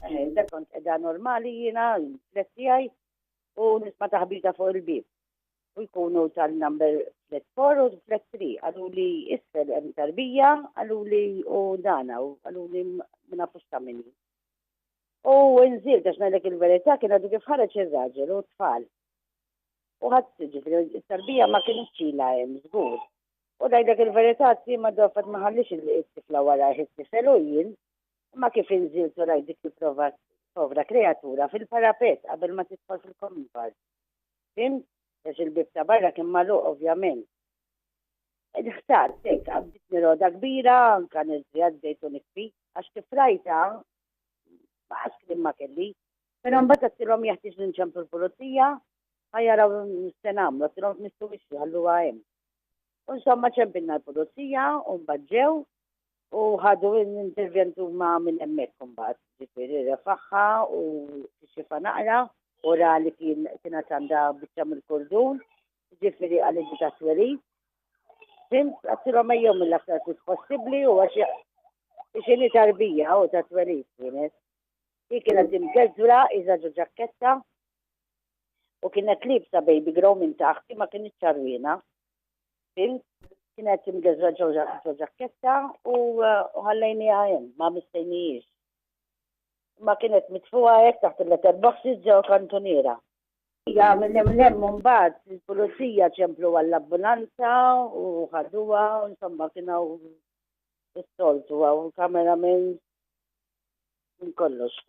Da kont edha normali jiena, l-flet tiegħi u nisma' taħbita fuq il-bib. U jkunu tal-number flat 4 u flat 3. Għallu li isfel hemm tarbija, għallu li u dana, u għallu li minna fusta minni. U nżil, tax ngħidlek il-verità, kien għadu kif ħareġ ir-raġel u tfal. U ħadd ġifri, il-tarbija ma kienx ċila hemm żgur. U ngħidlek il-verità ti ma dofet ma ħallix il-tifla wara il-tifel u jien, ma kif inżilt u rajt dik il-prova povra kreatura fil-parapet qabel ma tidħol fil-common park. Fim, għax il-bib ta' barra kien magħluq ovvjament. Ħsart, tek, għabditni roda kbira, anka nizri għaddejtu nikfi, għax tifrajta, ma għaskrim ma kelli. Pero mbagħad għattilhom jeħtieġ ninċemplu l-pulizija, ħajjaraw nistenamlu, għattilhom nistu biex għallu għajem. Insomma ċempilna l-pulizija, u mbagħad u ħadu l-intervjentu ma' minn emmek kumbat, ġifiri refaħħa u xifa naqra, u ra li kienet għanda bieċa mill-kordun, ġifiri għalli ta' twerit. Fimt, għattilom ejjom mill-aktar kif possibli u xini tarbija u ta' twerit kienet. Hi kienet imgezzura, iżaġu ġakketta, u kienet libsa baby grow minn taħti ma kienet ċarwina. Fimt, kienet imgezzura ġo ġakketta u ħallajni għajem, ma mistajnijiex. Ma kienet mitfuqa jek taħt il-letterboxes ġew kantoniera. Ja, mill-lem mbagħad il-pulizija ċemplu għall-abbunanza u ħaduha u insomma kienu s-soltu għaw kameramen minn kollox.